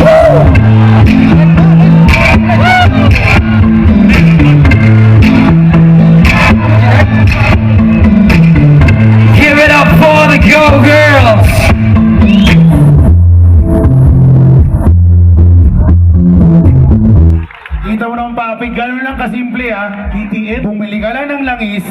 Give it up for the Go Girls! Kita mo naman papi, gano'n lang kasimple ha. KTM, bumili ka lang ng langis,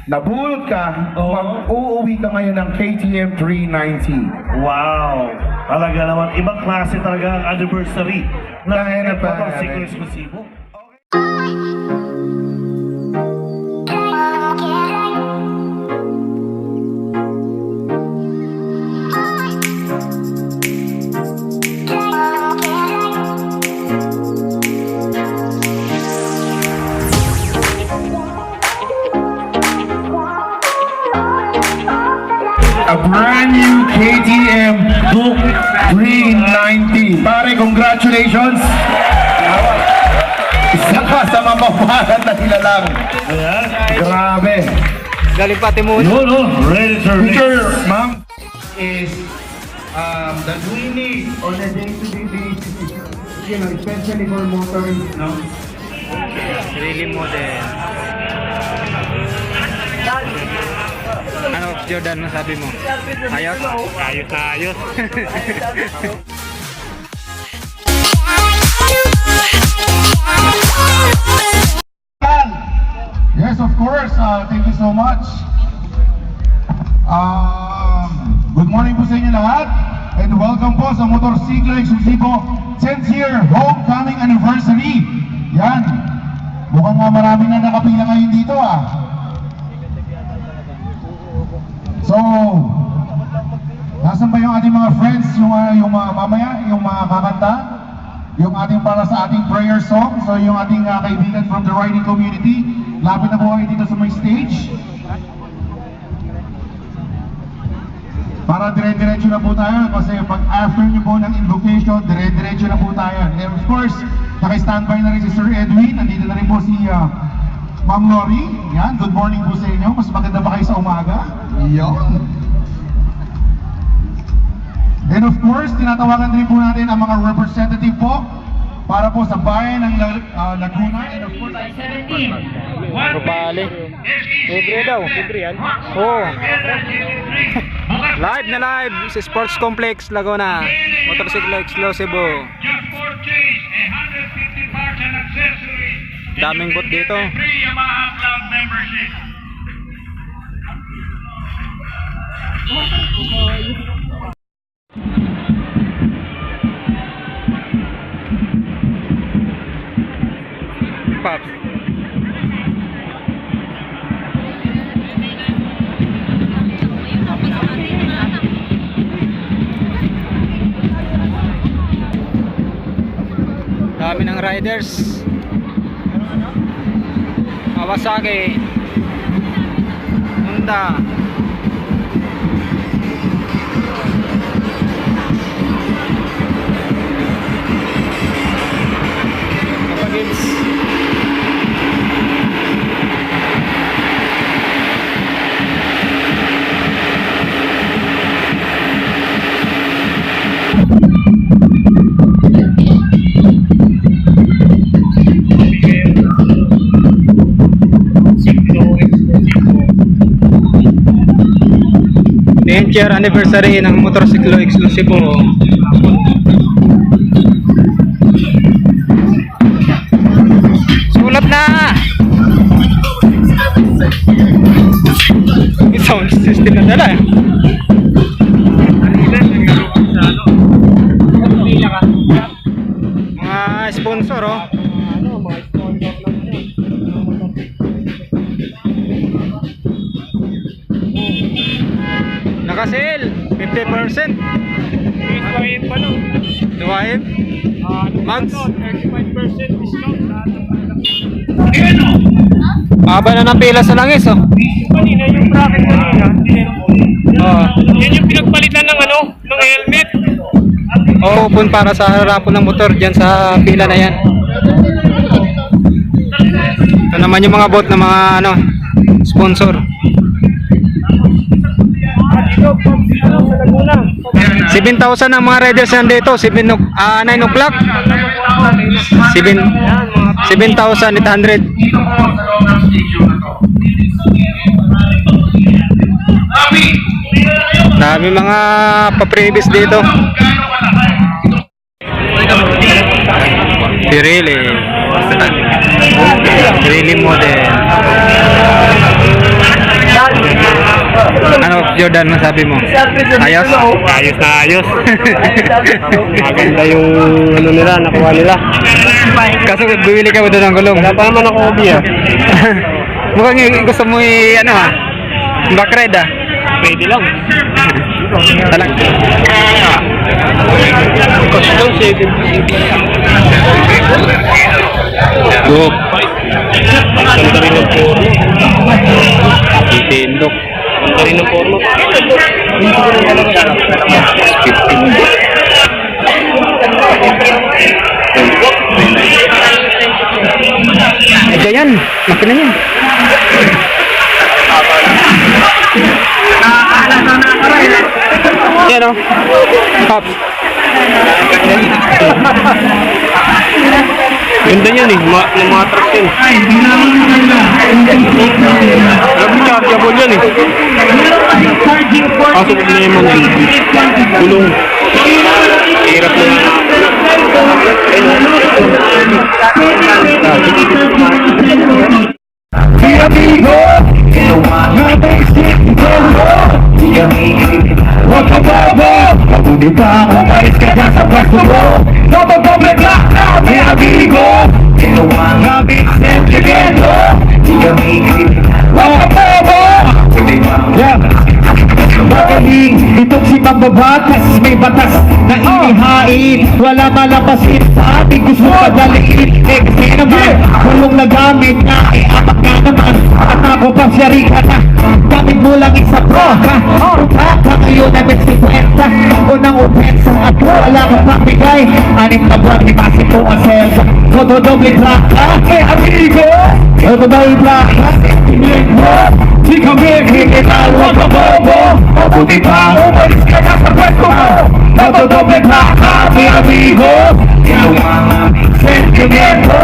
nabulot ka, mag-uuwi ka ngayon ng KTM 390. Wow! Talaga naman, ibang klase talaga ang anniversary ng Kaya na pa. motorsiklo eksklusibo. A brand new KTM Duke 390. Pare, congratulations! Isa ka sa mamaparan na nilalang. Ayan. Grabe. Galing pati mo. No, ready to Picture, ma'am, is that we need on a day-to-day basis, you know, especially for motorists, no? Really model. Ano, Jordan, masabi mo? Ayos? Ayos na ayos. Yes, of course. Thank you so much. Good morning po sa inyo lahat. And welcome po sa Motorsiklo Eksklusibo 10th year homecoming anniversary. Yan. Mukhang maraming na nakapila ngayon dito So, nasan ba yung ating mga friends, yung mga mamaya, yung mga kakanta, yung ating para sa ating prayer song, so yung ating kaibigan from the riding community, lapit na po kayo dito sa may stage. Para dire-diretso na po tayo, kasi pag after nyo po ng invocation, dire-diretso na po tayo. And of course, naka-standby na rin si Sir Edwin, nandito na rin po si Ma'am Lori. Yan, good morning po sa inyo. Mas maganda ba kayo sa umaga? Yan. And of course, tinatawagan din po natin ang mga representative po para po sa bayan ng Laguna. And of course, Rupali. Libre daw. Libre yan? Oo. Live na live sa Sports Complex Laguna. Motorsiklo Eksklusibo. Just purchase 150 parts and accessories. Daming bot dito. Free Yamaha Club membership. Pops. Dami ng riders. Kawasaki, Honda. Kapagins. Year anniversary ng Motorsiklo Eksklusibo. Sulat na! May sound system na dala. Mga sponsor Naka-sale 50%. Tuwain pa lang. Tuwain? Mags? 35% discount. Haba na ng pila sa langis Kanina yung bracket kanina, yan yung pinagpalitan ng ng helmet. Pun para sa harapon ng motor dyan sa pila na yan. Ito naman yung mga bot na mga sponsor. Dito, sa Laguna. 7,000 ang mga riders nandito. 9 o'clock. 7,800. Dito po sa loob ng station na to. Dami mga pa-previous dito. Pirelli. Pirelli model. Ano, Jordan, masabi mo? Ayos? Ayos na ayos. Maganda yung ano nila, nakuha nila. Kaso bibili ka ba doon ng gulong? Wala pa naman ako hobby ah. Mukhang gusto mo ano ha? Backride ah? Pwede lang. Talag. Custom 70. Go. Ganda rin ng forma. Tindok. Ganda rin ng forma. Ayan, makina niya. Yan o. Pops. Ganda niyan eh, ng mga truck yan. Grabe chargeable yan eh. Kaso problema na yun. Gulong. Hirap na yan. amigo, na basic dolo. Huwag ka bobo, mabuti pa kung malis ka dyan sa pwesto mo. Napagobre ka na, may amigo, na basic dolo. Huwag ka bobo, magaling itong si mambabatas. May batas na inihain, wala malabasin sa ating gusto padaliin. Eh kasi naman, kulong na gamit na apak nga naman. At ako pa siya rin ka na, gamit mo lang isa pro ha. Ka ngayon na may 50, unang ofensa at wala ka pang bigay. 6 na buwan, di basi po ang selsa. Dodoble track ha, eh amigo, dodoble track ha. Tingin mo, di kami kikita, huwag ka bobo. Mabuti pa, umalis ka na sa pwesto mo. Dodoble track ha, mi amigo, sentimiento.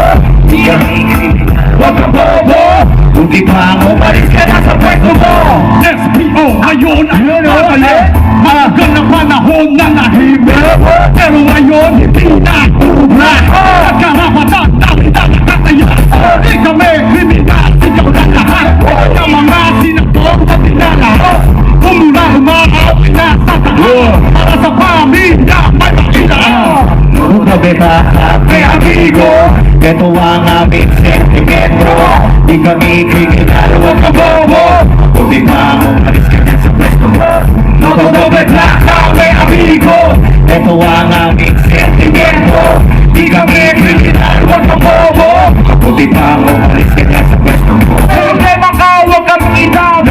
Di kami kikita, huwag ka bobo. Mabuti pa, umalis ka na sa pwesto mo. SPO, ngayon ang nakali. Magang na panahon na nahimik, pero ngayon hindi na ubra. Nagkarapatan namin na nakataya. Di kami kriminal, sigaw na lahat. Sa mga sinakot na dinalahat, umula umaaw na sa taas. Para sa pamilya may makilaan. Gabi ba, may amigo, ito ang aming sentimento. Di kami kriminal, huwag ka bobo. Buti pa umalis ka na sa pwesto mo. Dodoble track na may amigo, ito ang aming sentimento. Di kami kriminal, huwag ka bobo. Buti pa umalis ka na sa pwesto mo. Problema ka, huwag kang itaw.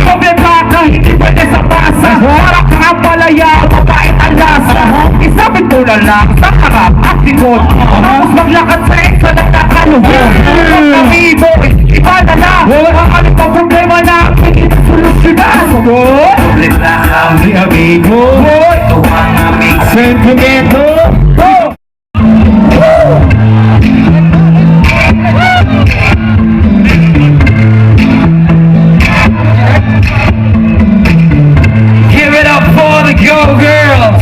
Problema ka, hindi pwede sa pasa. Para ka ang palaya, mabait ang lasa. Isabit mo na lang sa harap at likod. Tapos maglakad sa isa na nakaluhod. Huwag amigo, iba na lang. Ang ano pa problema na aking solusyonan. Ulit lang kami amigo, ito ang aming sentimento. Give it up for the Go Girls!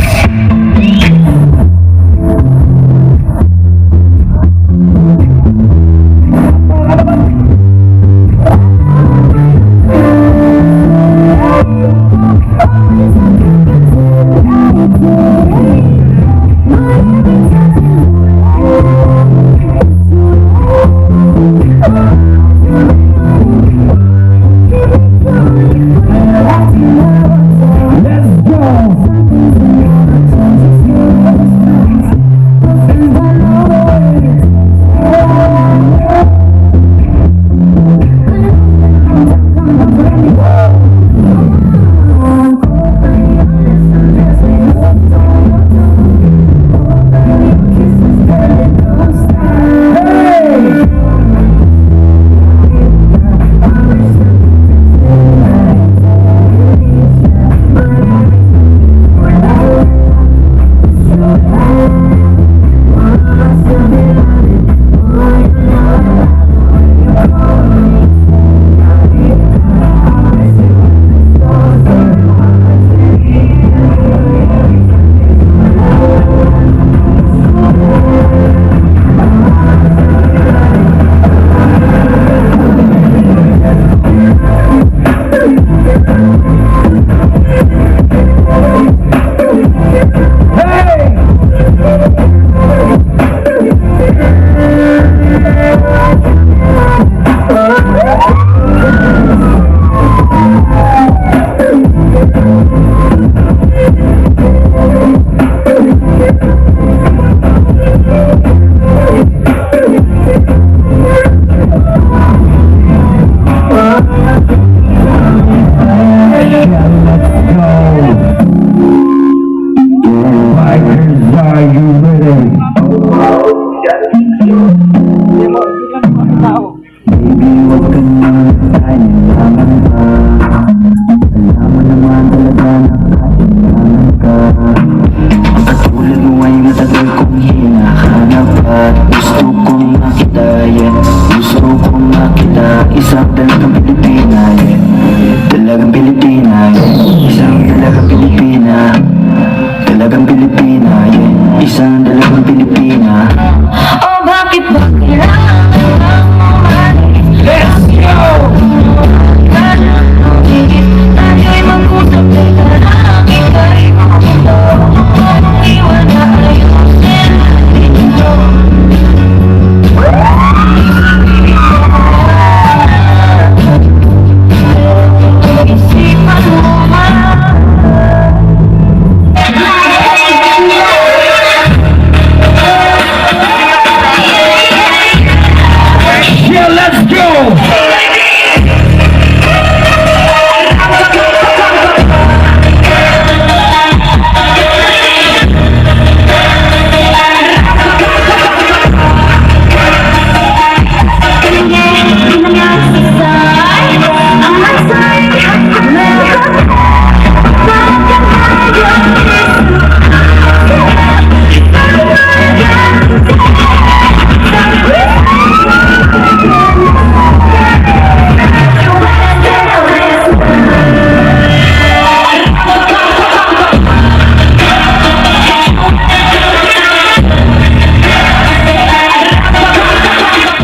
Are you ready? Baby, huwag ka nang kailangan ka. Alam mo naman talaga na kailangan ka. Ang katulad mo ay matagal kong hinahanap at gusto kong makita, yeah. Gusto kong makita, isang dalagang Pilipina, yeah. Dalagang Pilipina, yeah. Isang dalagang Pilipina. Dalagang Pilipina, yeah. Isang dalagang Pilipina. Oh, bakit ba kailangan mo malis? Let's go! Tayo'y mag-usap, teka lang, ika'y mamundo. Iwan na ayusin dito. Isipan mo man. Yeah, let's go!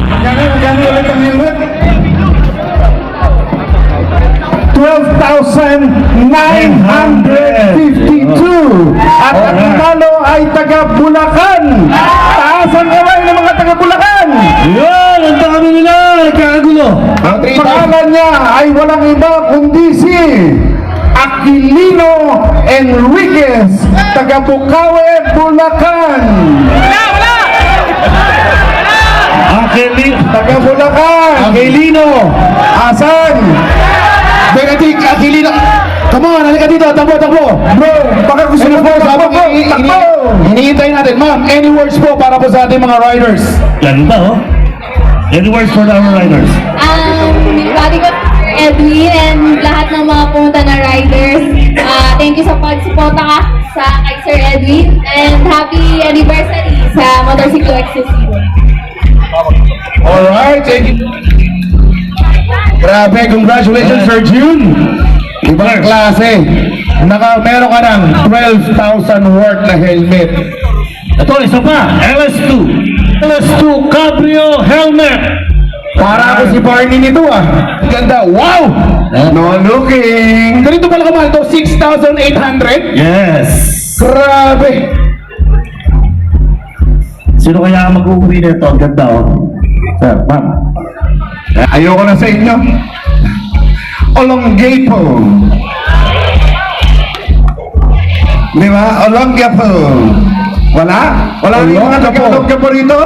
Magkano ulit ang helmet? 12,952. At ang nanalo ay taga Bulacan. Taas ang kamay ng mga taga Bulacan. Yun! Ang dami nila! Nagkakagulo! Ang pangalan niya ay walang iba kundi si Aquilino Enriquez, taga Bukawe, Bulacan. Taga Bulacan. Aquilino. Asan? Benedik Aquilino. Come on, halika dito. Takbo. Bro, baka gusto mo po. Takbo. Hinihintay natin. Ma'am, any words po para po sa ating mga riders? Ganda, oh. Any words for our riders? Bati ko Sir Edwin and lahat ng mga pumunta na riders. Thank you sa pag-suporta ka sa kay Sir Edwin and happy anniversary sa Motorcycle Exclusive. Alright, thank you. Grabe, congratulations Sir June. Ibang klase. Meron ka ng 12,000 worth na helmet. Ito, isa pa. LS2 Cabrio Helmet. Para ako si Barney nito ah. Ganda. Wow! No looking. Ganito pala kamahal to, 6,800? Yes. Grabe. Sino kaya ang mag-uwi nito? Ang ganda, oh. Sir, ma'am. Ayoko na sa inyo. Olongapo. Di ba? Olongapo. Wala? Wala rin mga taga-Olongapo rito?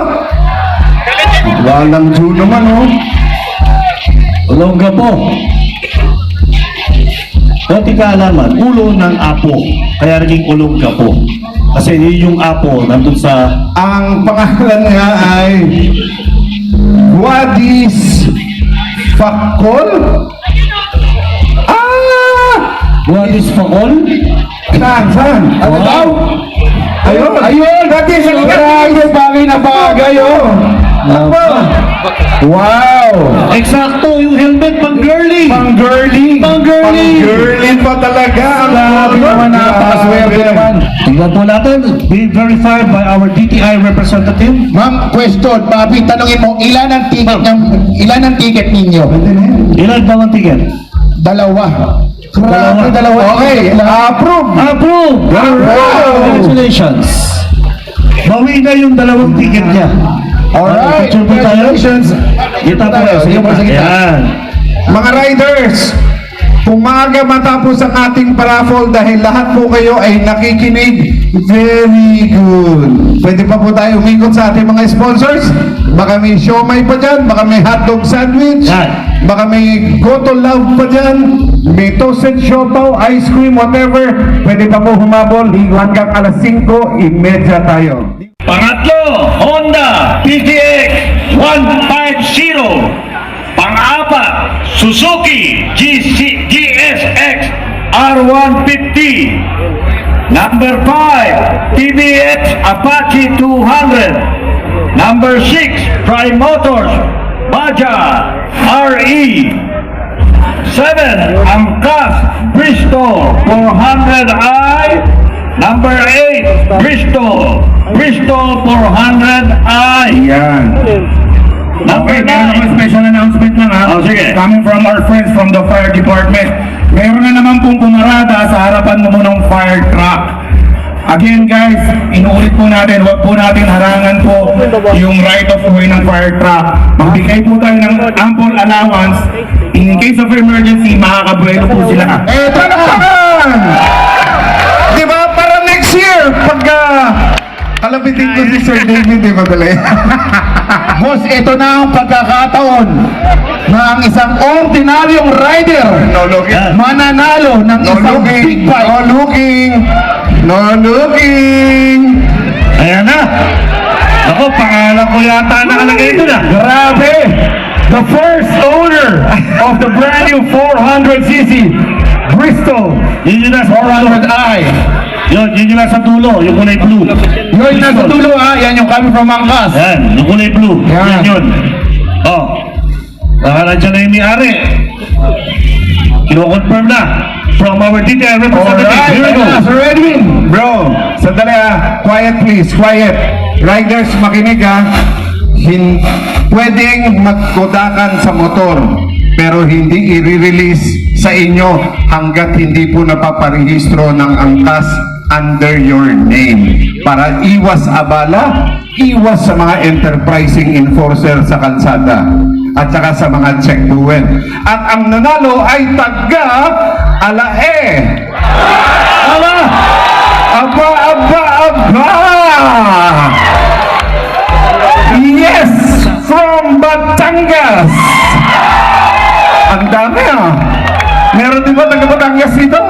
Walang June naman, oh. Olongapo. Dati kaalaman, ulo ng apo. Kaya naging Olongapo. Kasi yun yung apo nandun sa... Ang pangalan nga ay Guadis Facol? Guadis Facol? Saan? Ano Wow. daw? Ayun! Dati sa grabe, bagay na bagay, oh! Wow! Eksakto, yung helmet pang girly. Pang-girly! Pang-girly pa talaga! Grabe naman, napakaswerte naman! Tingnan po natin, being verified by our DTI representative. Ma'am, question, Papi, tanongin mo, ilan ang ticket ninyo? Ilan daw ang ticket? Dalawa. Grabe, dalawa. Okay, approve! Approve! Congratulations! Bawi na yung dalawang ticket niya. Alright, Picture po tayo. congratulations! Kita po. Sige po, sige. Ayan. Mga riders, Umaga matapos ang ating paraffle dahil lahat po kayo ay nakikinig. Very good. Pwede pa po tayo umikot sa ating mga sponsors. Baka may siomay pa dyan, baka may hotdog sandwich, baka may goto love pa dyan, may toasted siopaw, ice cream, whatever. Pwede pa po humabol hanggang alas 5:30 tayo. Pangatlo, Honda PTX 150. Pang-apat, Suzuki GSX R150. Number 5, TVX Apache 200. Number 6, Tri-Motors Baja RE. 7, Angkas Bristol 400i. Number 8, Bristol 400i. Yan. Number Okay, meron ako 9, special announcement lang ha. Oh, sige. Coming from our friends from the fire department. Meron na naman pong pumarada sa harapan mo ng fire truck. Again guys, inuulit po natin, huwag po natin harangan po yung right of way ng fire truck. Magbigay po tayo ng ample allowance. In case of emergency, makakabuelo po sila. Eh, talagang! Di ba? Para next year, pagka kalabitin ko si Sir David, di ba dali? Boss, ito na ang pagkakataon na ang isang ordinaryong rider mananalo ng isang big bike. No looking. ayan na. Ako, pangalan ko yata nakalagay ito na. Grabe! The first owner of the brand new 400cc Bristol Yun yung nasa 400i. Yun yung nasa dulo, yung kulay blue. Yun nasa dulo ha, yan yung coming from Angkas. Yan, yung kulay blue. Yan. Yan yun. Oh. Baka nandiyan na yung may-ari. Kino-confirm na. From our detail representative. Alright, Here we go. Sir Edwin. Bro, sandali ha. Quiet please, quiet. Riders, makinig ha. Pwedeng magkodakan sa motor, pero hindi i-release sa inyo hanggat hindi po napaparehistro ng angkas under your name. Para iwas abala, iwas sa mga enterprising enforcer sa kalsada at saka sa mga check buwen. At ang nanalo ay taga Alae. Aba! Aba! Yes! From Batangas! Ang dami ah! Meron din ba taga Batangas dito?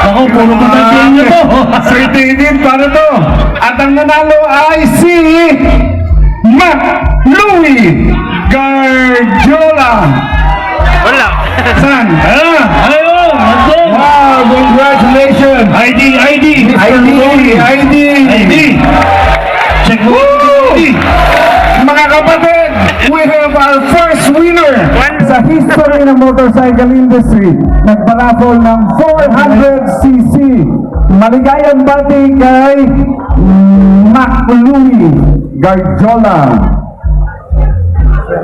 Ako, puro patasin nyo to. Sir David, paano to? At ang nanalo ay si Mac Louie Garjola. Wala. San? Ayun! Nandun! Wow, congratulations! ID! ID! Check mo! ID! Mga kapatid, we have our first winner sa history ng motorcycle industry. Nagparaffle ng 400cc. Maligayang bati kay Mac Louie Garjola.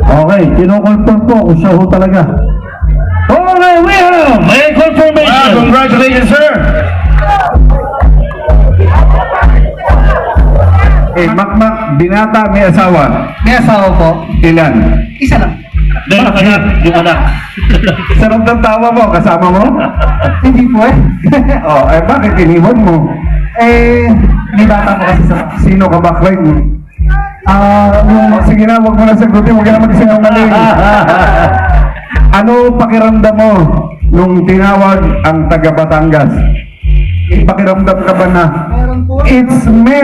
Okay, kino-confirm po kung siya ho talaga. Okay, we have may confirmation. Congratulations, sir! Eh, Mac, binata, may asawa. May asawa po. Ilan? Isa lang. Dahil yung anak. Sarap ng tawa mo, kasama mo? Hindi po eh. Oh, eh bakit iniwan mo? Eh, may bata po kasi sa... Sino ka ba, Clyde? Sige na, huwag mo na sagutin, huwag ka na magsinungaling. Ano pakiramdam mo nung tinawag ang taga Batangas? Pakiramdam ka ba na, Meron po. it's me?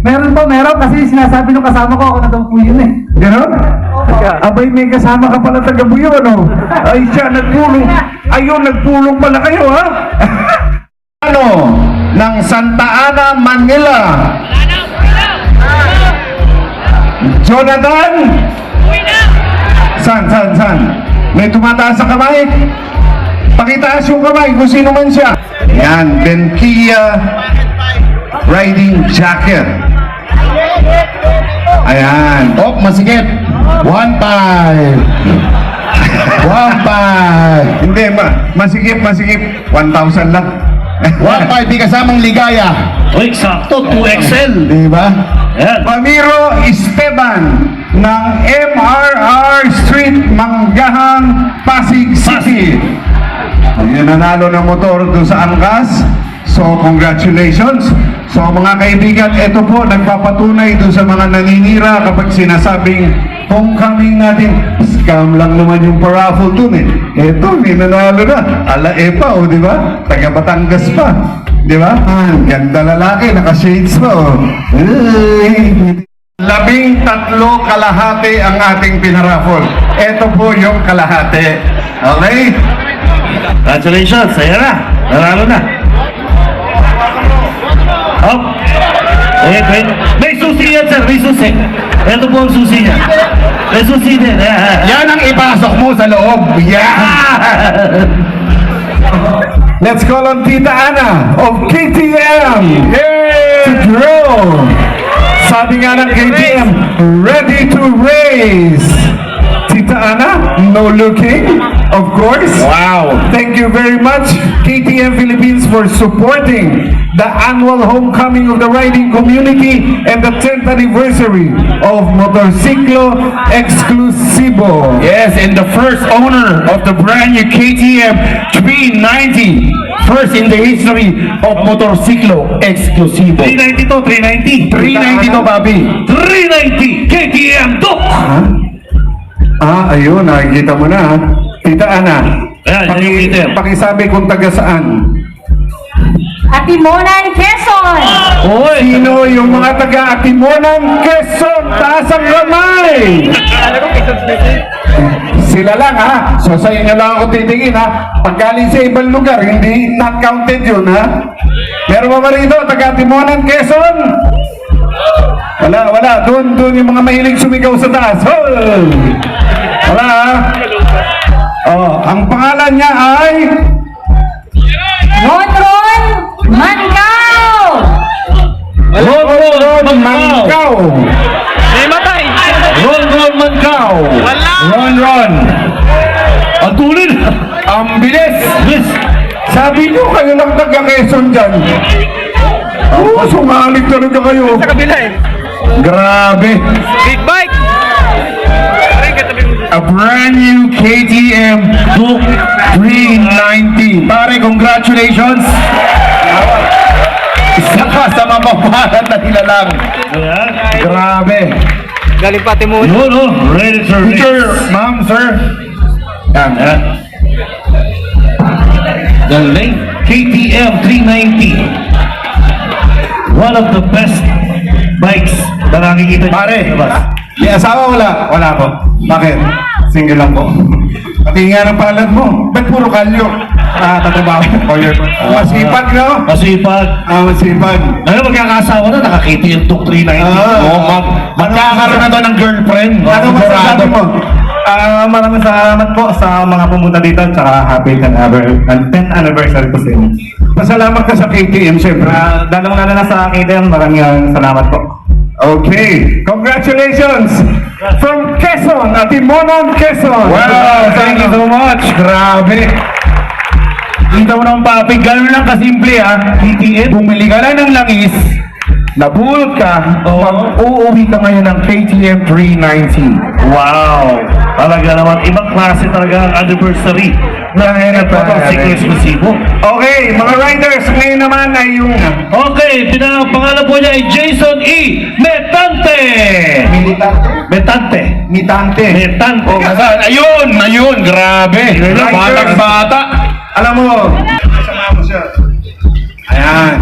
Meron kasi sinasabi nung kasama ko ako na daw po yun eh. Ganon? Abay, may kasama ka pala taga Buyo, ano? Ay siya, nagpulong. Ayun, nagpulong pala kayo, ha? Ano? Ng Santa Ana, Manila. Jonathan? San? May tumataas sa kamay? Pakitaas yung kamay kung sino man siya. Yan, Benkia riding jacket. Ayan. Oh, masikip. 1.5. 1.5. Hindi, masikip. 1,000 lang. 1.5 di kasamang ligaya. Uy, sakto, 2XL. Di ba? Ayan. Ramiro Esteban ng MRR Street, Manggahan, Pasig City. Yung nanalo ng motor doon sa angkas. So, congratulations. So, mga kaibigan, ito po, nagpapatunay doon sa mga naninira kapag sinasabing homecoming natin. Scam lang naman yung paraffle doon eh. Ito, ninanalo na. Ala-epa, di ba? Taga Batangas pa. Di ba? Ganda lalaki, naka-shades pa, oh. 13 kalahati ang ating pinaraffle. Ito po yung kalahati. Okay? Congratulations, saya na. Nanalo na. Up. Wait. May susi yan, sir. May susi. Ito po ang susi niya. May susi din. Yan ang ipasok mo sa loob. Yeah! Let's call on Tita Ana of KTM to draw. Sabi nga ng KTM, ready to race. Tita Ana, no looking, of course. Wow. Thank you very much, KTM Philippines, for supporting the annual homecoming of the riding community and the 10th anniversary of Motorciclo Exclusivo. Yes, and the first owner of the brand new KTM 390. First in the history of Motorciclo Exclusivo. 390 to, 390. 390 to, Bobby. 390 KTM Duk. Ayun, nakikita mo na. Tita Ana, Ayan, yan yung KTM. pakisabi kung taga saan. Atimonan, Quezon! Oy! Sino yung mga taga Atimonan, Quezon? Taas ang kamay! Sila lang ha. So sa inyo lang ako titingin ha. Pag galing sa ibang lugar, hindi not counted yun ha. Meron ba rito, taga Atimonan, Quezon? Wala. Doon yung mga mahilig sumigaw sa taas. Hol! Wala ha. Ang pangalan niya ay Ron Mancao! Ron Mancao. May matay! Ron Mancao. Ron. Ang tulid. Ang bilis. Yes. Sabi niyo kayo lang taga Quezon dyan. Sumalit talaga kayo. Sa kabila eh. Grabe. Big bike! A brand new KTM Duke 390. Pare, congratulations. Isa ka sa mamapalan na nilalang. Ayan. Grabe. Galing pa Atimonan. No. Ready to race. Teacher, ma'am, sir. Yan. Ayan. The late KTM 390. One of the best bikes na nakikita niyo Pare, sa labas. may asawa wala? Wala po. Bakit? Single lang po. Pati nga ng palad mo. Ba't puro kalyo? Tatabaw. Masipag, no? Masipag. Masipag. Ano, magkakasawa na, nakakita yung Tuk 390. Magkakaroon na to ng girlfriend. Ano masasabi mo? Maraming salamat po sa mga pumunta dito tsaka happy 10th anniversary po sa inyo. Pasalamat ka sa KTM, siyempre. Lalong-lalo na sa KTM, maraming salamat po. Okay. Congratulations! From Quezon, Atimonan, Quezon. Wow, thank you so much. Grabe. Kita mo naman, Papi, gano'n lang kasimple ha. Bumili ka lang ng langis, nabulot ka, mag-uuwi ka ngayon ng KTM 390. Wow! Talaga naman, ibang klase talaga ang anniversary ng Motorciclo Exclusivo. Okay, mga riders, ngayon naman ay yung... Okay, pangalan po niya ay Jason E. Metante! Metante. Ayun, grabe. Batang bata. Alam mo, kasama mo siya. Ayan.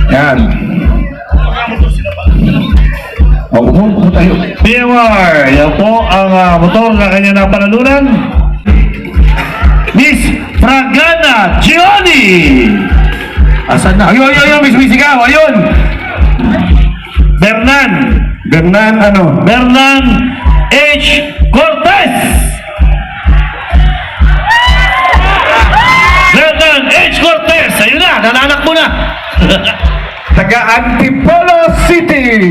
Yan. Upo tayo. BMR, yan po ang motor na kanya na panalunan. Miss Fragana Gioni! Asan na? Ayun, Miss Misigaw, ayun. Bernan H. Cortez! Bernan H. Cortez! Ayun na, nananak mo na! Taga Antipolo City.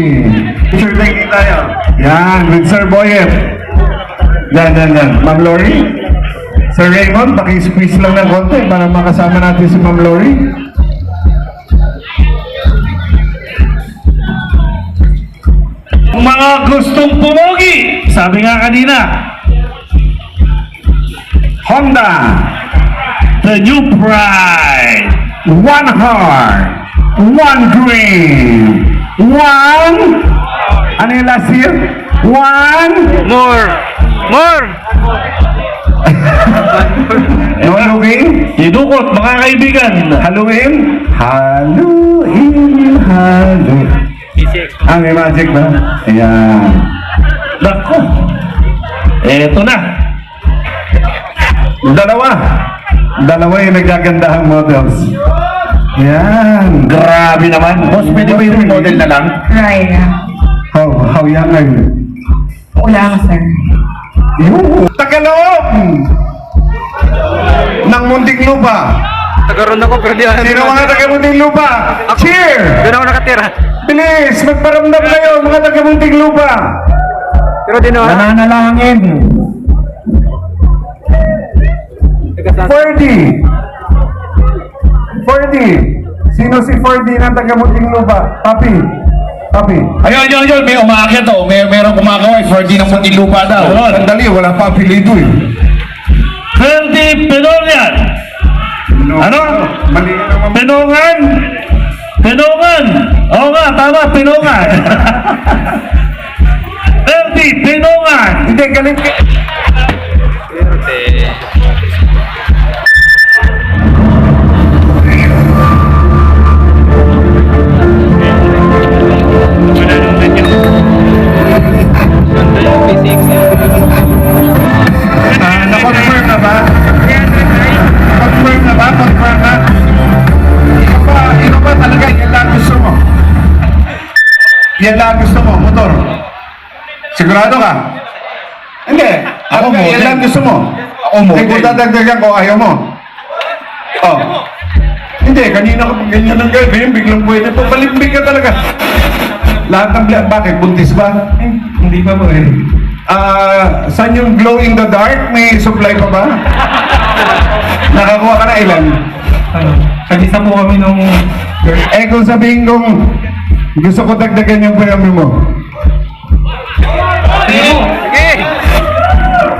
Picture taking tayo. Yan, with Sir Boyer. Yan. Ma'am Lori. Sir Raymond, paki-squeeze lang ng konti para makasama natin si Ma'am Lori. Kung mga gustong pumogi, sabi nga kanina, Honda. 13 the new pride. One heart, one dream, one... Ano yung last year? One... More! No Halloween? Idukot, mga kaibigan. Halloween? Halloween, Halloween. May magic ba? Ayan. Nako. Eto na. Dalawa yung nagagandahang models. Yan. Grabe naman. Boss, pwede ba yung model na lang? How young are you? Wala ka, sir. Yung Tagalog! Ng Munting Lupa. Nagkaroon ako pero di ako. Sino mga taga Munting Lupa? Cheer! Doon ako nakatira. Bilis! Magparamdam kayo mga taga Munting Lupa. Pero di na. Nananalangin. 40. Sino si 40 ng taga Munting Lupa? Papi. Ayun. May umakyat to. Merong kumakaway. 4D ng Muntinlupa daw. Sandali, wala pa apelido eh. 20 Penongan. Ano? Mali naman. Penongan. Oo nga, tama, Penongan. 30 Penongan. Hindi, galing. Na-confirm na ba? Confirm na? Ino ba talaga yan lang gusto mo? Yan lang gusto mo, motor? Sigurado ka? Hindi. Ako Yan model. lang gusto mo? Ako model. Eh kung dadagdagan ko, ayaw mo? Oh. Hindi, kanina ka ganyan ng gawin, biglang pwede po. Balimbing ka talaga. Lahat ng bakit? Buntis ba? Hindi pa po eh. Saan yung glow in the dark? May supply pa ba? Nakakuha ka na ilan? Kanisa po kami nung... kung sabihin kong gusto ko dagdagan yung premyo mo.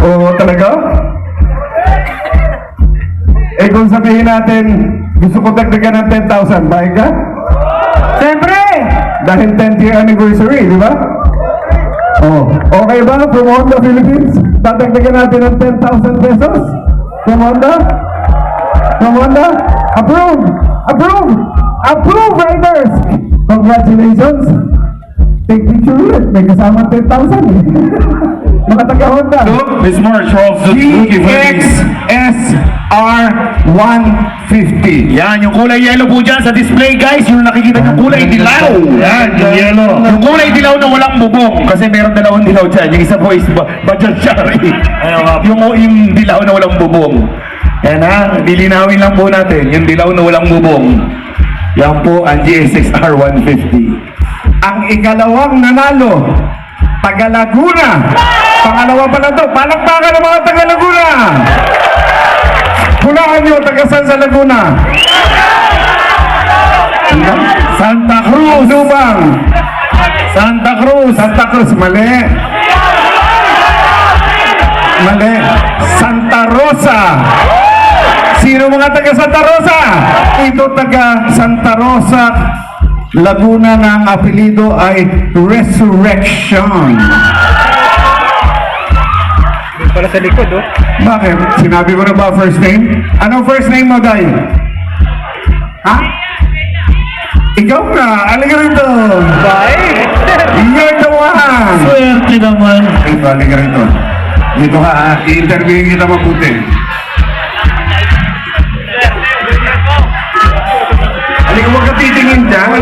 Oo, talaga? Kung sabihin natin gusto ko dagdagan ng 10,000, baik ka? Siyempre! Dahil 10th year anniversary, di ba? Oh, okay ba? From Honda Philippines, dadagdagan natin ng 10,000 pesos? From Honda? Approve, riders! Congratulations! Take picture ulit, may kasama 10,000 eh. Mga taga-Honda. Miss March of the GXSR 150. Yan, yung kulay yellow po dyan sa display, guys. Yung nakikita yung kulay dilaw. Yan, yung yellow. Yung kulay dilaw na walang bubong. Kasi meron dalawang dilaw dyan. Yung isa po is Bajaj Shari. Yung dilaw na walang bubong. Yan ha, dilinawin lang po natin. Yung dilaw na walang bubong. Yan po ang GXSR 150. Ang ikalawang nanalo, taga Laguna. Pangalawa pa na to, palakpakan ng mga taga Laguna. Hulaan nyo, taga saan sa Laguna? Santa Cruz. Lubang. Santa Cruz, mali. Santa Rosa. Sino mga taga Santa Rosa? Ito taga Santa Rosa, Laguna, na ang apelido ay Resurrection. Para sa likod, oh. Bakit? Sinabi ko na ba first name? Anong first name mo, Day? Ha? Ikaw na! Alika rito! Bye! You're the one! Swerte naman. Ito, alika rito. Dito ka, ha? I-interviewin kita mabuti. Alika, huwag ka titingin dyan.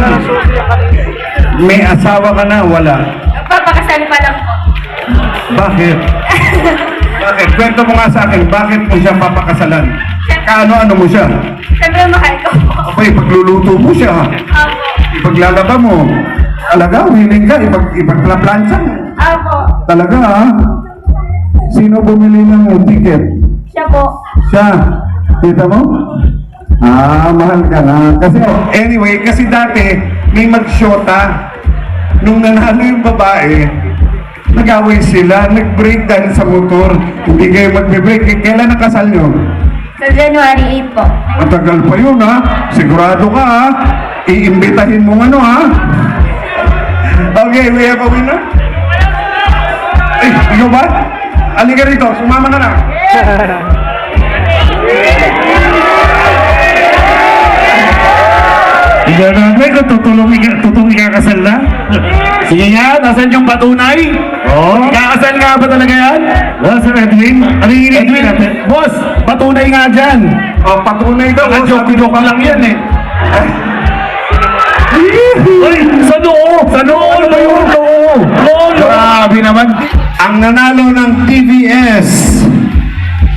May asawa ka na, wala. Papakasal pa lang po. Bakit? Bakit? Kwento mo nga sa akin, bakit mo siya papakasalan? Kaano-ano mo siya? Siyempre, mahal ko po. Okay, pagluluto mo siya. Apo. Ipaglalaba mo. Talaga, willing ka, ipagplaplansya. Apo. Talaga, ha? Sino bumili ng ticket? Siya po. Siya. Kita mo? Mahal ka na. Kasi, anyway, kasi dati, may magsyota. Nung nanalo yung babae, nag-away sila, nag-break dahil sa motor. Hindi kayo magbe-break. Kailan nakasal nyo? Sa January 8 po. Matagal pa yun ha. Sigurado ka ha. Iimbitahin mo ano ha. Okay, we have a winner. Eh, ikaw ba? Halika rito, sumama ka na. Ikaw na, tutulong ikakasal na? Sige nga, nasan yung patunay? Oo. Ikakasal nga ba talaga yan? Sir Edwin, ano yung Edwin natin? Boss, patunay nga dyan. Oh, patunay daw. Joke lang yan eh. Ay, sa noo! Sa noo! Ano ba yung noo? Noo! Grabe naman. Ang nanalo ng TVS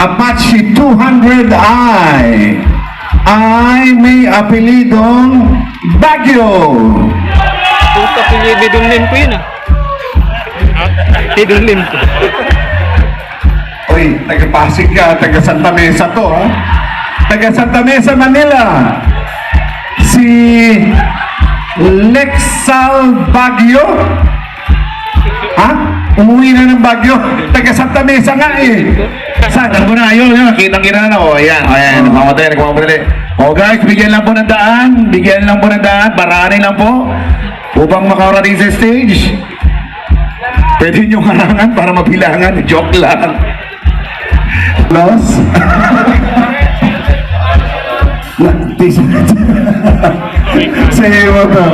Apache 200i ay may apelidong Baguio. Puta ko yung bidunlim ko yun ah. Bidunlim ko. Uy, taga-Pasig ka, taga-Santa Mesa to ha. Taga-Santa Mesa, Manila. Si Lexal Baguio. Ha? Umuwi na ng Baguio. Taga-Santa Mesa nga eh. Saan ko na, ayun, kitang-kita na. O, ayan, nagmamadali. O guys, bigyan lang po ng daan. Bigyan lang po ng daan. Paranin lang po. Upang makarating sa stage. Pwede nyo harangan para mabilangan. Joke lang. Los? Say mo to.